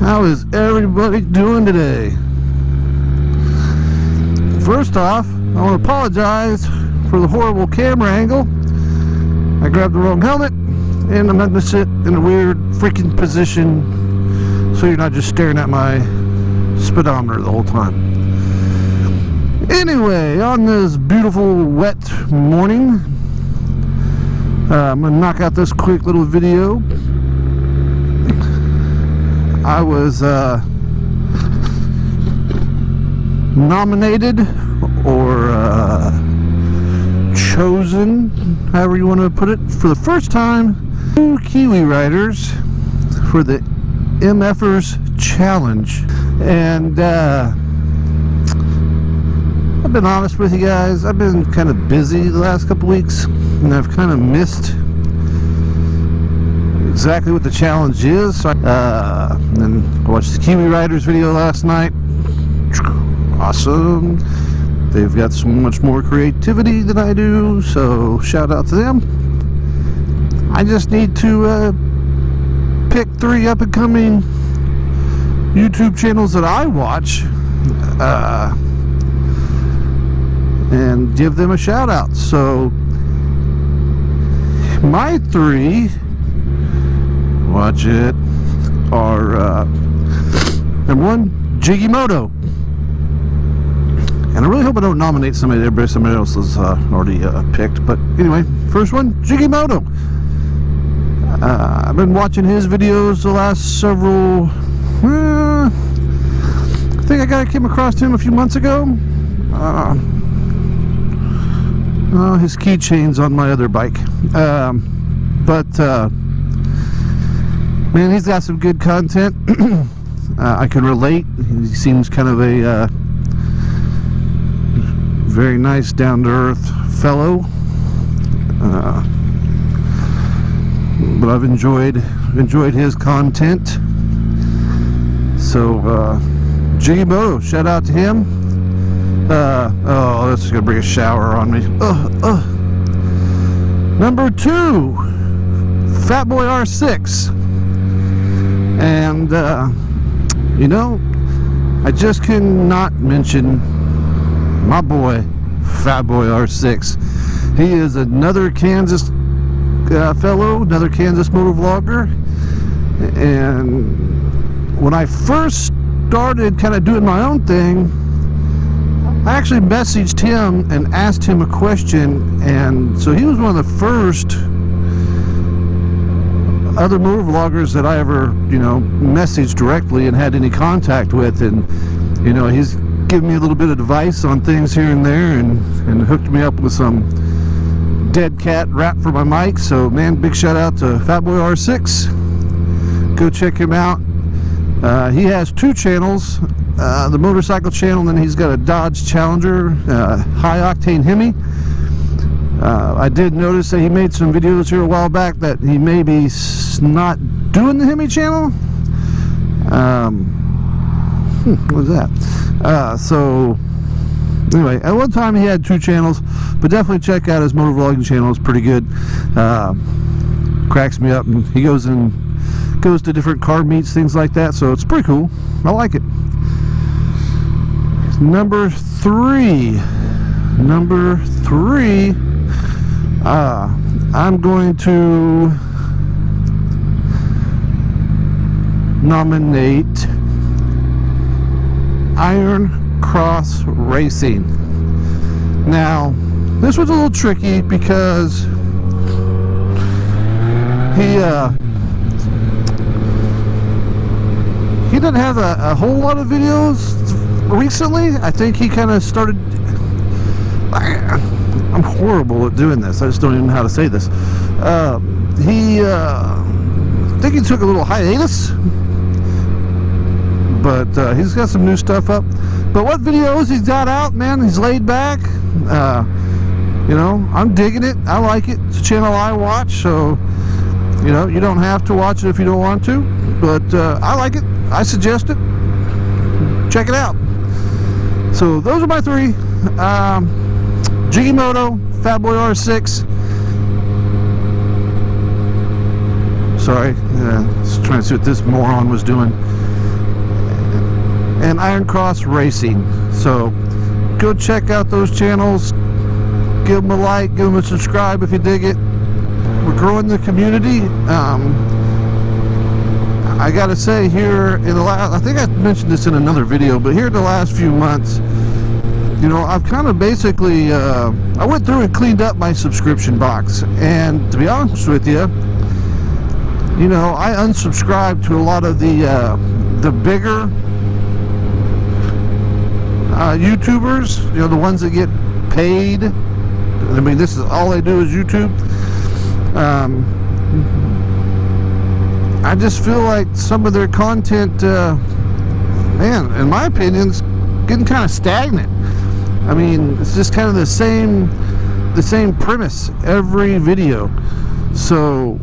How is everybody doing today? First off, I want to apologize for the horrible camera angle. I grabbed the wrong helmet and I'm having to sit in a weird freaking position so you're not just staring at my speedometer the whole time. Anyway, on this beautiful wet morning, I'm going to knock out this quick little video. I was nominated or chosen, however you want to put it, for the first time, 2 Kiwi riders for the Mf'Ers challenge. And I've been honest with you guys, I've been kind of busy the last couple weeks, and I've kind of missed exactly what the challenge is. So and I watched the Kiwi Riders video last night. Awesome. They've got so much more creativity than I do, so shout out to them. I just need to pick 3 up-and-coming YouTube channels that I watch and give them a shout out. So my 3, watch it, are number 1, Jiggy Moto. And I really hope I don't nominate somebody else has already picked. But anyway, first one, Jiggy Moto. I've been watching his videos the last several. I think I came across him a few months ago. His keychain's on my other bike. Man, he's got some good content. I can relate. He seems kind of a very nice, down-to-earth fellow. But I've enjoyed his content. So Jiggy Moto, shout out to him. Oh, that's gonna bring a shower on me. Number 2, Fat Boy R6. And you know, I just cannot mention my boy Fat Boy R6. He is another Kansas fellow, another Kansas motor vlogger. And when I first started kind of doing my own thing, I actually messaged him and asked him a question, and so he was one of the first other motor vloggers that I ever, messaged directly and had any contact with. And he's given me a little bit of advice on things here and there, and hooked me up with some dead cat wrap for my mic. So man, big shout out to Fat Boy R6. Go check him out. He has 2 channels, the motorcycle channel, and then he's got a Dodge Challenger high octane Hemi. I did notice that he made some videos here a while back that he may be not doing the Hemi channel. What was that? So anyway, at one time he had 2 channels, but definitely check out his motor vlogging channel. It's pretty good. Cracks me up, and he goes to different car meets, things like that, so it's pretty cool. I like it. Number 3, I'm going to nominate Iron Cross Racing. Now, this was a little tricky because he doesn't have a whole lot of videos recently. I think he kind of started. I'm horrible at doing this. I just don't even know how to say this. I think he took a little hiatus, but he's got some new stuff up. But what videos he's got out, man, he's laid back. I'm digging it. I like it. It's a channel I watch, so you don't have to watch it if you don't want to, but I like it. I suggest it. Check it out. So those are my 3. Jiggy Moto, Fat Boy R6. Sorry, I was trying to see what this moron was doing. and Iron Cross Racing. So go check out those channels, give them a like, give them a subscribe if you dig it. We're growing the community. I gotta say, here in the last, I think I mentioned this in another video, but here in the last few months, you know, I've kind of basically I went through and cleaned up my subscription box, and to be honest with you, you know, I unsubscribed to a lot of the bigger YouTubers, you know, the ones that get paid. I mean, this is all they do is YouTube. I just feel like some of their content, man, in my opinion, is getting kind of stagnant. I mean, it's just kind of the same premise every video. So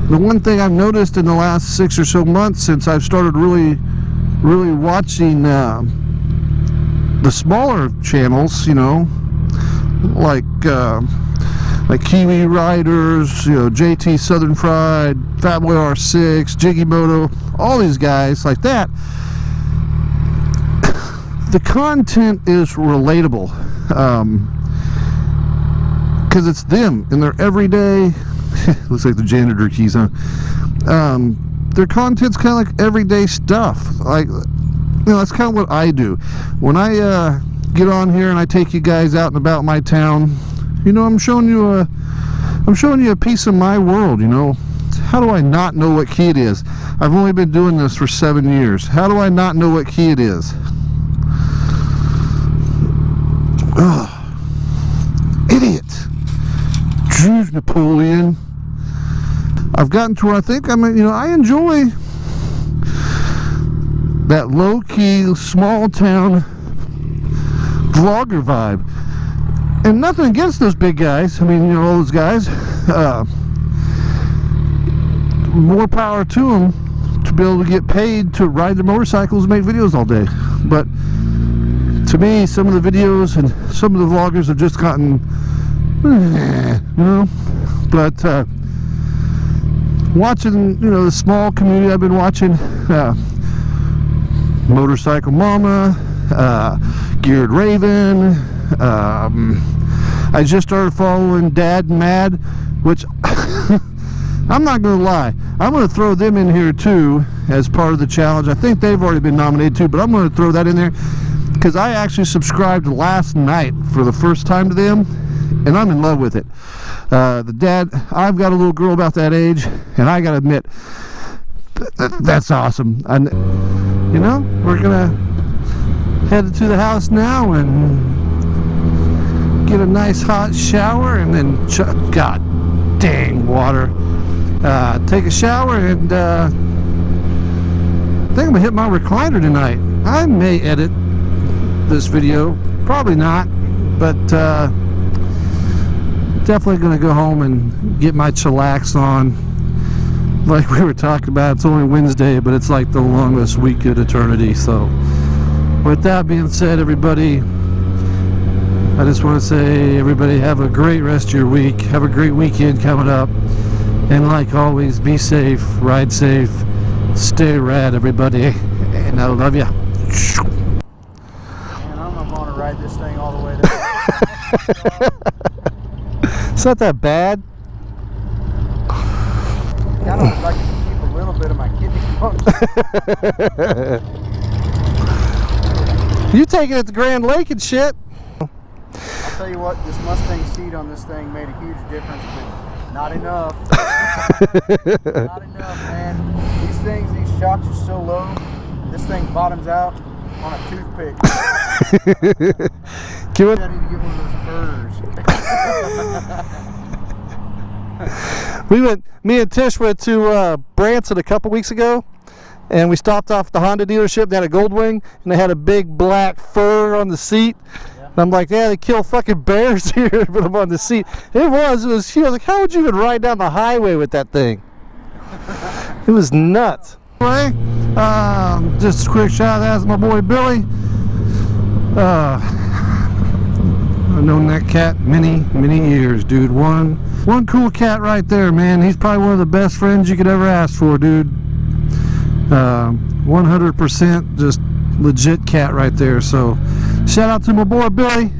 the one thing I've noticed in the last 6 or so months since I've started really watching the smaller channels, you know, like Kiwi Riders, you know, JT Southern Fried, Fatboy R6, Jiggy Moto, all these guys like that, the content is relatable, because it's them in their everyday. Looks like the janitor keys, huh? Their content's kind of like everyday stuff. Like, you know, that's kind of what I do when I get on here and I take you guys out and about my town. You know, I'm showing you a piece of my world. You know, how do I not know what key it is? I've only been doing this for 7 years. How do I not know what key it is? Ugh. Idiot. Jews, Napoleon. I've gotten to where I think I enjoy that low-key, small-town vlogger vibe. And nothing against those big guys. I mean, you know, all those guys. More power to them to be able to get paid to ride their motorcycles and make videos all day. But to me, some of the videos and some of the vloggers have just gotten, you know. But watching, you know, the small community I've been watching, Motorcycle Mama, Geared Raven. I just started following Dad Mad, which I'm not gonna lie, I'm gonna throw them in here too as part of the challenge. I think they've already been nominated too, but I'm gonna throw that in there because I actually subscribed last night for the first time to them, and I'm in love with it. The dad, I've got a little girl about that age, and I gotta admit, that's awesome. And you know, we're gonna head to the house now and get a nice hot shower, and then god dang water, take a shower, and I think I'm gonna hit my recliner tonight. I may edit this video, probably not, but definitely gonna go home and get my chillax on. Like we were talking about, it's only Wednesday, but it's like the longest week of eternity. So with that being said, everybody, I just want to say, everybody, have a great rest of your week. Have a great weekend coming up. And like always, be safe, ride safe, stay rad, everybody. And I love you. Man, I'm not going to ride this thing all the way there. It's not that bad. Kind of like to keep a little bit of my kidney function. You taking it to Grand Lake and shit. I'll tell you what, this Mustang seat on this thing made a huge difference, but not enough. Not enough, man. These things, these shocks are so low, this thing bottoms out on a toothpick. I need to get one of those Mf'Ers. Me and Tish went to Branson a couple weeks ago, and we stopped off at the Honda dealership. They had a Goldwing, and they had a big black fur on the seat. Yeah. And I'm like, yeah, they kill fucking bears here and put them on the seat. It was like, how would you even ride down the highway with that thing? It was nuts. Anyway, just a quick shout out to my boy Billy. I've known that cat many years, dude. One cool cat right there, man. He's probably one of the best friends you could ever ask for, dude. 100% just legit cat right there. So shout out to my boy Billy.